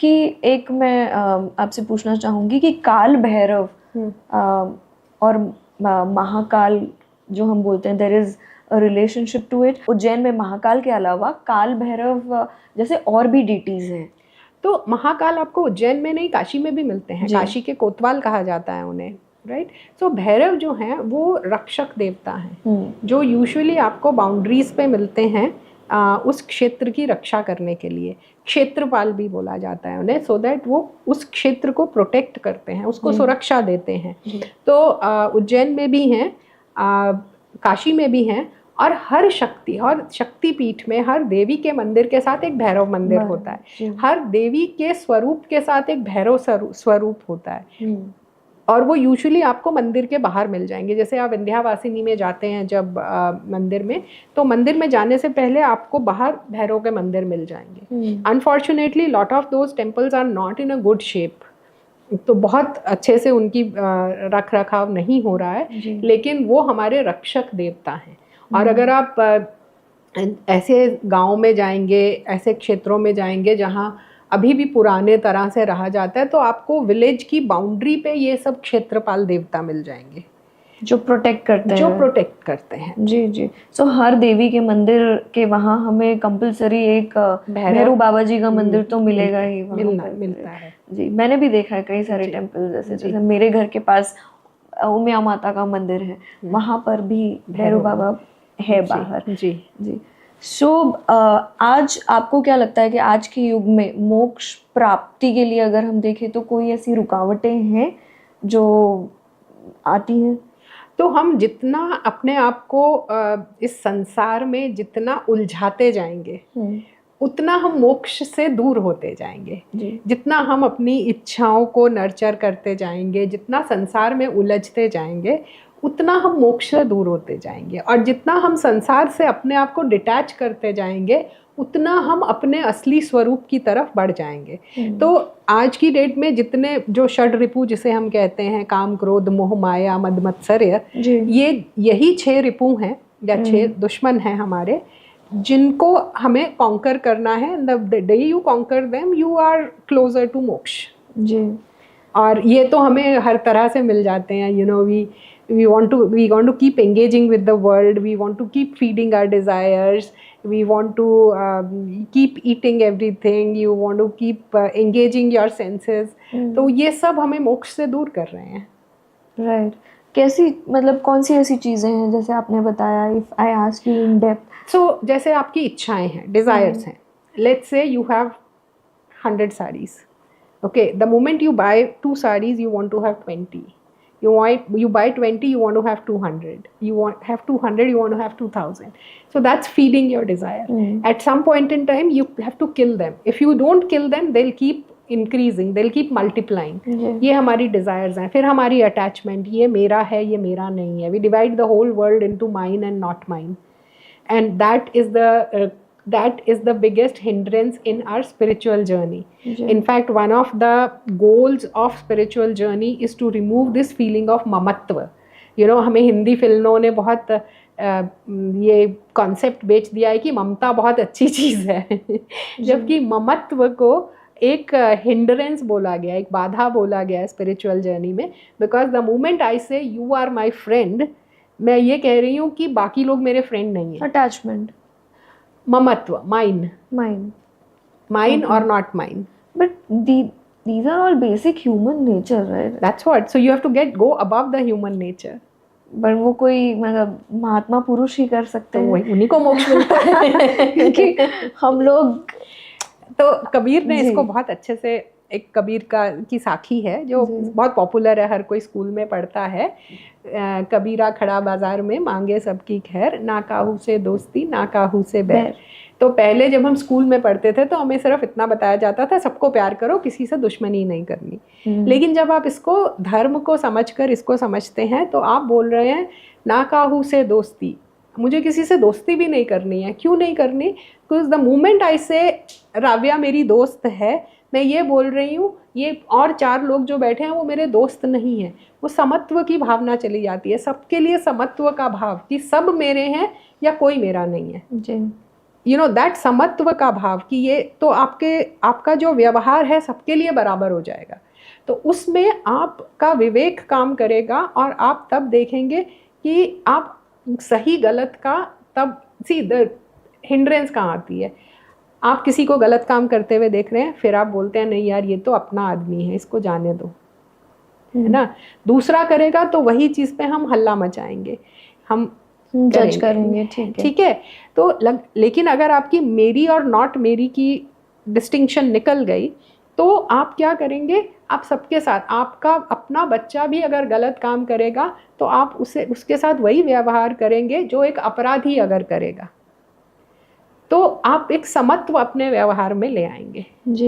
कि एक मैं आपसे पूछना चाहूँगी कि काल भैरव और महाकाल जो हम बोलते हैं, there is a relationship to it. Ujjain में महाकाल के अलावा काल भैरव जैसे और भी डीटीज हैं। तो महाकाल आपको उज्जैन में नहीं, काशी में भी मिलते हैं। काशी के कोतवाल कहा जाता है उन्हें, राइट। सो भैरव जो हैं वो रक्षक देवता हैं, जो यूजुअली आपको बाउंड्रीज पे मिलते हैं उस क्षेत्र की रक्षा करने के लिए। क्षेत्रपाल भी बोला जाता है उन्हें, सो दैट वो उस क्षेत्र को प्रोटेक्ट करते हैं, उसको सुरक्षा देते हैं। तो उज्जैन में भी हैं, काशी में भी हैं, और हर शक्तिपीठ में हर देवी के मंदिर के साथ एक भैरव मंदिर होता है। हर देवी के स्वरूप के साथ एक भैरव स्वरूप होता है, और वो यूजुअली आपको मंदिर के बाहर मिल जाएंगे। जैसे आप विंध्यावासिनी में जाते हैं जब मंदिर में, तो मंदिर में जाने से पहले आपको बाहर भैरव के मंदिर मिल जाएंगे। Unfortunately lot of those temples are not in a good shape, तो बहुत अच्छे से उनकी रख रखाव नहीं हो रहा है, लेकिन वो हमारे रक्षक देवता हैं। और अगर आप ऐसे गांव में जाएंगे, ऐसे क्षेत्रों में जाएंगे जहाँ अभी भी पुराने तरह से रहा जाता है, तो आपको विलेज की बाउंड्री पे ये सब क्षेत्रपाल देवता मिल जाएंगे जो प्रोटेक्ट करते हैं। जी जी। सो हर देवी के मंदिर के वहाँ हमें कंपलसरी एक भैरव बाबा जी का मंदिर तो मिलेगा ही, मिलता है। जी, मैंने भी देखा है कई सारे टेम्पल, जैसे मेरे घर के पास उमिया माता का मंदिर है, वहाँ पर भी भैरव बाबा है बाहर। जी जी। सो आज आपको क्या लगता है कि आज के युग में मोक्ष प्राप्ति के लिए अगर हम देखें तो कोई ऐसी रुकावटें हैं जो आती हैं? तो हम जितना अपने आप को इस संसार में जितना उलझाते जाएंगे, उतना हम मोक्ष से दूर होते जाएंगे। जितना हम अपनी इच्छाओं को नर्चर करते जाएंगे, जितना संसार में उलझते जाएंगे, उतना हम मोक्ष से दूर होते जाएंगे। और जितना हम संसार से अपने आप को डिटैच करते जाएंगे, उतना हम अपने असली स्वरूप की तरफ बढ़ जाएंगे। तो आज की डेट में जितने जो षड रिपु जिसे हम कहते हैं, काम क्रोध मोह माया मद मत्सर्य, यही 6 रिपु हैं या 6 दुश्मन हैं हमारे, जिनको हमें कॉन्कर करना है। The day you conquer them you are closer to moksha. जी। और ये तो हमें हर तरह से मिल जाते हैं। You know, we want to keep engaging with the world, we want to keep feeding our desires, we want to keep eating everything, you want to keep engaging your senses। तो ये सब हमें मोक्ष से दूर कर रहे हैं। राइट। कैसी, मतलब कौन सी ऐसी चीज़ें हैं जैसे आपने बताया, if I ask you in depth? So जैसे आपकी इच्छाएं हैं, डिज़ायर्स हैं। Let's say you have 100 sarees, okay, the moment you buy 2 sarees you want to have 20, you buy 20, you want to have 200, you have 200, you want to have 2000. So that's feeding your desire. At some point in time you have to kill them. If you don't kill them, they'll keep increasing, they'll keep multiplying. ये हमारी desires हैं। फिर हमारी attachment, ये मेरा है, ये मेरा नहीं है। We divide the whole world into mine and not mine, and that is the biggest hindrance in our spiritual journey. In fact, one of the goals of spiritual journey is to remove this feeling of mamatva. You know, हमें हिंदी फिल्मों ने बहुत ये concept बेच दिया है कि ममता बहुत अच्छी चीज़ है, जबकि ममत्व को एक हिंड्रेंस बोला गया, एक बाधा बोला गया है स्पिरिचुअल जर्नी में। बिकॉज द मोमेंट आई से यू आर माई फ्रेंड, मैं ये कह रही हूँ कि बाकी लोग मेरे फ्रेंड नहीं हैं। Attachment, mamatva, mine or not mine, but these are all basic human nature, right? That's what, so you have to go above the human nature. पर वो कोई मतलब महात्मा पुरुष ही कर सकते हैं, तो उन्हीं को मोक्ष मिलता है। क्योंकि हम लोग, तो कबीर ने इसको बहुत अच्छे से, एक कबीर की साखी है जो बहुत पॉपुलर है, हर कोई स्कूल में पढ़ता है। कबीरा खड़ा बाजार में मांगे सबकी खैर, ना काहू से दोस्ती ना काहू से बैर। तो पहले जब हम स्कूल में पढ़ते थे तो हमें सिर्फ इतना बताया जाता था, सबको प्यार करो, किसी से दुश्मनी नहीं करनी। लेकिन जब आप इसको धर्म को समझकर इसको समझते हैं, तो आप बोल रहे हैं ना काहू से दोस्ती, मुझे किसी से दोस्ती भी नहीं करनी है। क्यों नहीं करनी? बिकॉज द मोमेंट आई से राव्या मेरी दोस्त है, मैं ये बोल रही हूँ ये और 4 लोग जो बैठे हैं वो मेरे दोस्त नहीं हैं। वो समत्व की भावना चली जाती है, सबके लिए समत्व का भाव कि सब मेरे हैं या कोई मेरा नहीं है। जी। दैट समत्व का भाव कि ये तो आपका जो व्यवहार है सबके लिए बराबर हो जाएगा, तो उसमें आपका विवेक काम करेगा और आप तब देखेंगे कि आप सही गलत का तब द हिंड्रेंस कहाँ आती है। आप किसी को गलत काम करते हुए देख रहे हैं, फिर आप बोलते हैं नहीं यार ये तो अपना आदमी है, इसको जाने दो, है ना। दूसरा करेगा तो वही चीज़ पे हम हल्ला मचाएंगे, हम जज करेंगे, ठीक है। तो लेकिन अगर आपकी मेरी और नॉट मेरी की डिस्टिंक्शन निकल गई तो आप क्या करेंगे, आप सबके साथ, आपका अपना बच्चा भी अगर गलत काम करेगा तो आप उसके साथ वही व्यवहार करेंगे जो एक अपराधी अगर करेगा, तो आप एक समत्व अपने व्यवहार में ले आएंगे। जी।